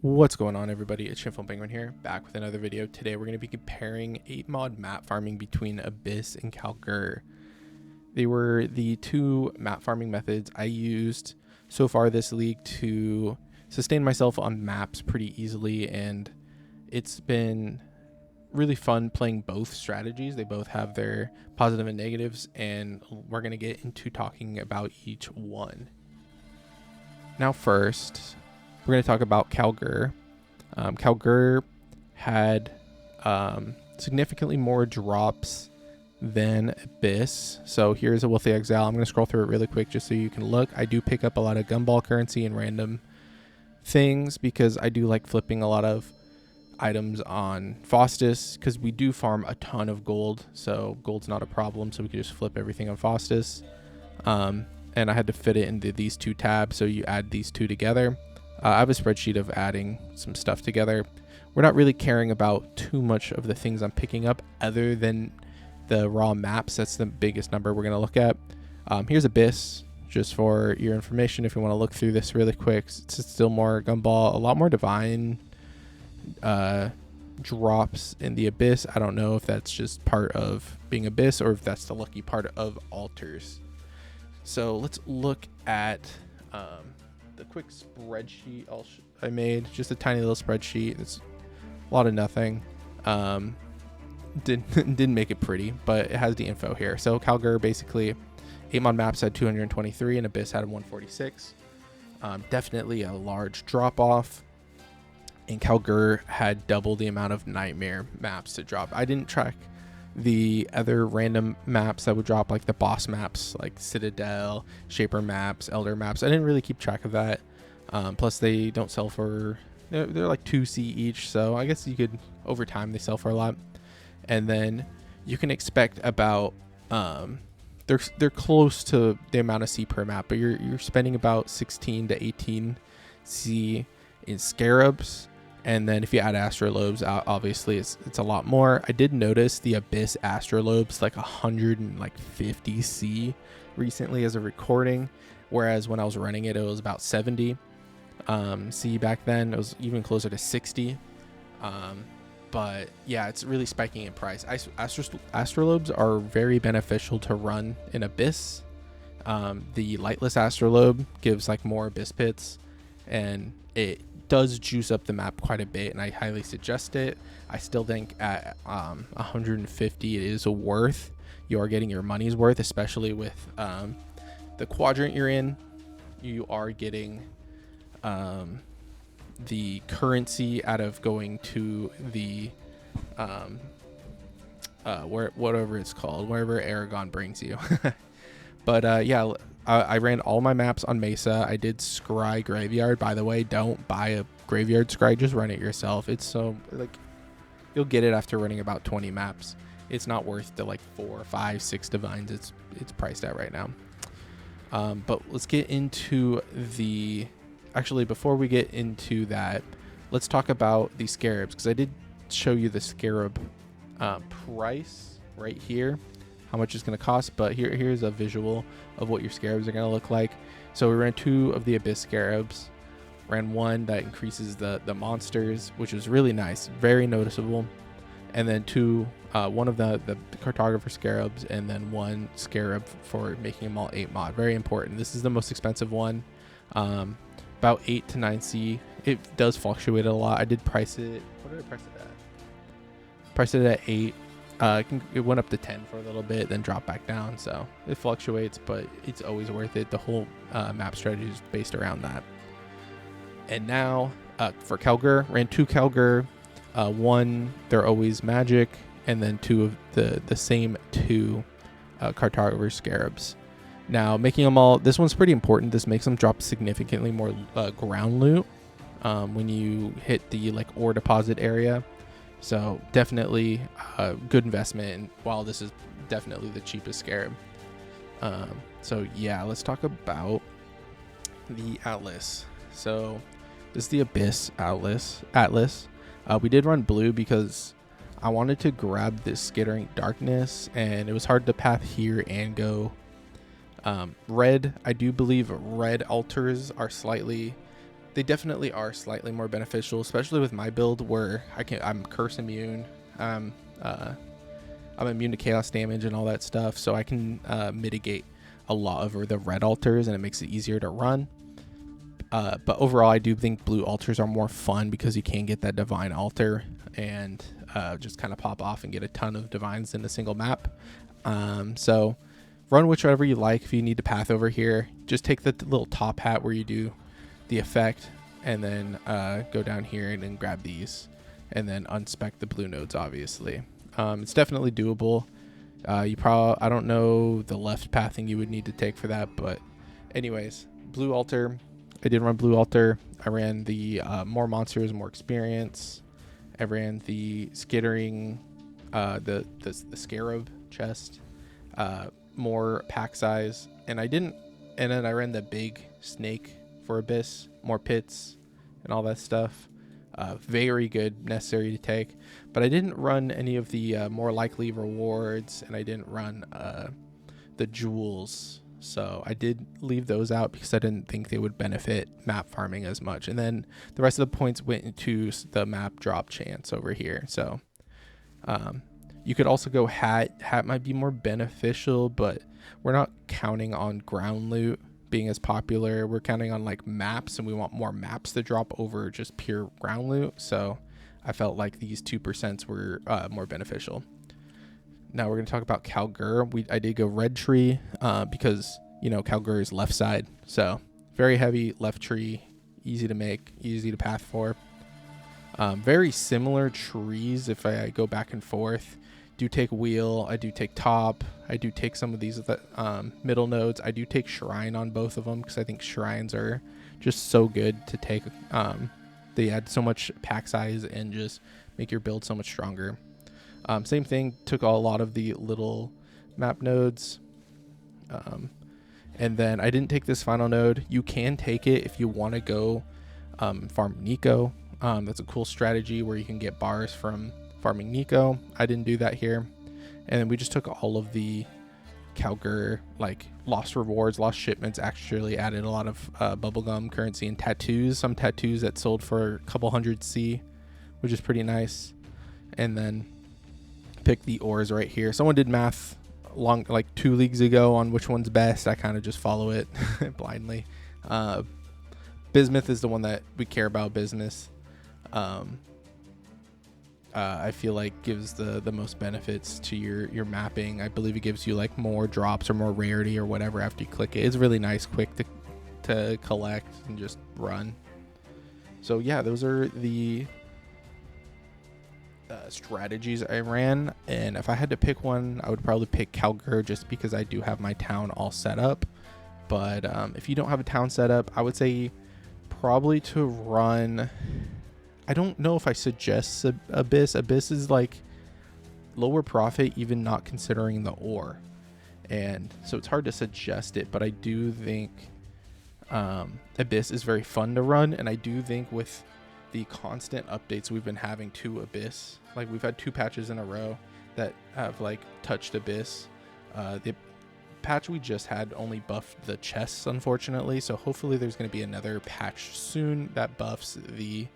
What's going on, everybody? It's ShamefulPenguin here, back with another video. Today we're going to be comparing 8-mod map farming between Abyss and Kalguur. They were the two map farming methods I used so far this league to sustain myself on maps pretty easily, and it's been really fun playing both strategies. They both have their positive and negatives, and we're going to get into talking about each one. Now first, we're going to talk about Kalguur. Kalguur had significantly more drops than Abyss. So here's a Wealthy Exile. I'm going to scroll through it really quick just so you can look. I do pick up a lot of gumball currency and random things because I do like flipping a lot of items on Faustus because we do farm a ton of gold. So gold's not a problem. So we can just flip everything on Faustus. And I had to fit it into these two tabs. So you add these two together. I have a spreadsheet of adding some stuff together. We're not really caring about too much of the things I'm picking up other than the raw maps. That's the biggest number we're going to look at. Here's Abyss, just for your information if you want to look through this really quick. It's still more gumball, a lot more divine drops in the Abyss. I don't know if that's just part of being Abyss or if that's the lucky part of altars. So let's look at the quick spreadsheet I made, just a tiny little spreadsheet. It's a lot of nothing. Didn't make it pretty, but it has the info here. So Kalguur basically 8-mod maps had 223 and Abyss had 146. Definitely a large drop off, and Kalguur had double the amount of nightmare maps to drop. I didn't track the other random maps that would drop, like the boss maps like Citadel, Shaper maps, Elder maps. I didn't really keep track of that. Plus they don't sell for, they're like 2C each, so I guess you could, over time they sell for a lot. And then you can expect about they're close to the amount of C per map, but you're spending about 16 to 18 C in Scarabs. And then if you add Astrolobes, obviously it's a lot more. I did notice the Abyss Astrolobes like 150 C recently as a recording, whereas when I was running it, it was about 70 C back then. It was even closer to 60. But yeah, it's really spiking in price. Astrolobes are very beneficial to run in Abyss. The Lightless Astrolabe gives like more Abyss pits, and it does juice up the map quite a bit, and I highly suggest it. I still think at 150 it is worth. You are getting your money's worth, especially with the quadrant you're in. You are getting the currency out of going to the whatever it's called, wherever Aragon brings you. But yeah, I ran all my maps on Mesa. I did scry Graveyard. By the way, don't buy a Graveyard scry, just run it yourself. It's so, like, you'll get it after running about 20 maps. It's not worth the like 4, 5, 6 divines it's priced at right now. But let's get into the, actually before we get into that, let's talk about the Scarabs, because I did show you the Scarab price right here, how much it's going to cost, but here's a visual of what your Scarabs are going to look like. So we ran 2 of the Abyss Scarabs, ran 1 that increases the monsters, which was really nice, very noticeable, and then 2, one of the Cartographer Scarabs, and then 1 Scarab for making them all 8-mod. Very important. This is the most expensive one, about 8 to 9C. It does fluctuate a lot. I did price it, what did I price it at? Priced it at 8. It went up to 10 for a little bit, then dropped back down, so it fluctuates, but it's always worth it. The whole map strategy is based around that. And now for Kalguur, ran 2 Kalguur, 1 they're always magic, and then 2 of the same 2 Cartographer Scarabs. Now making them all, this one's pretty important. This makes them drop significantly more ground loot when you hit the like ore deposit area. So definitely a good investment, and while this is definitely the cheapest Scarab. So yeah, let's talk about the Atlas. So this is the Abyss Atlas. We did run blue because I wanted to grab this Skittering Darkness, and it was hard to path here and go red. I do believe red altars are slightly They definitely are slightly more beneficial, especially with my build where I'm curse immune. I'm immune to chaos damage and all that stuff, so I can mitigate a lot of the red altars, and it makes it easier to run. But overall, I do think blue altars are more fun because you can get that divine altar and just kind of pop off and get a ton of divines in a single map. So run whichever you like. If you need to path over here, just take the little top hat where you do the effect, and then go down here and then grab these, and then unspec the blue nodes, obviously. It's definitely doable. I don't know the left pathing you would need to take for that, but anyways, blue altar. I did run blue altar. I ran the more monsters, more experience. I ran the skittering, the scarab chest, more pack size, and then I ran the big snake for abyss, more pits, and all that stuff. Very good, necessary to take, but I didn't run any of the more likely rewards, and I didn't run the jewels, so I did leave those out because I didn't think they would benefit map farming as much. And then the rest of the points went into the map drop chance over here. So you could also go hat. Hat might be more beneficial, but we're not counting on ground loot being as popular. We're counting on like maps, and we want more maps to drop over just pure ground loot. So I felt like these 2% were more beneficial. Now we're going to talk about Kalguur. I did go red tree because, Kalguur is left side. So very heavy left tree, easy to make, easy to path for. Very similar trees if I go back and forth. Do take wheel, I do take top, I do take some of these middle nodes. I do take shrine on both of them because I think shrines are just so good to take. They add so much pack size and just make your build so much stronger. Same thing, took a lot of the little map nodes. And then I didn't take this final node. You can take it if you want to go farm Nico. That's a cool strategy where you can get bars from farming Nico. I didn't do that here. And then we just took all of the Kalguur, like lost rewards, lost shipments. Actually added a lot of bubblegum currency and tattoos. Some tattoos that sold for a couple hundred C, which is pretty nice. And then pick the ores right here. Someone did math like 2 leagues ago on which one's best. I kind of just follow it blindly. Bismuth is the one that we care about. Bismuth I feel like gives the most benefits to your mapping. I believe it gives you like more drops or more rarity or whatever after you click it. It's really nice, quick to collect and just run. So yeah, those are the strategies I ran, and if I had to pick one, I would probably pick Kalguur just because I do have my town all set up. But if you don't have a town set up, I would say probably to run. I don't know if I suggest Abyss. Abyss is like lower profit, even not considering the ore, and so it's hard to suggest it. But I do think Abyss is very fun to run, and I do think with the constant updates we've been having to Abyss, like we've had 2 patches in a row that have like touched Abyss. The patch we just had only buffed the chests, unfortunately, so hopefully there's going to be another patch soon that buffs the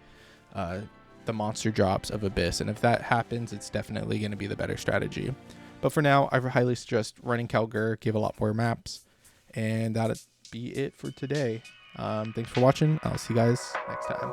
monster drops of Abyss, and if that happens, it's definitely going to be the better strategy. But for now, I highly suggest running Kalguur, give a lot more maps, and that'd be it for today. Thanks for watching. I'll see you guys next time.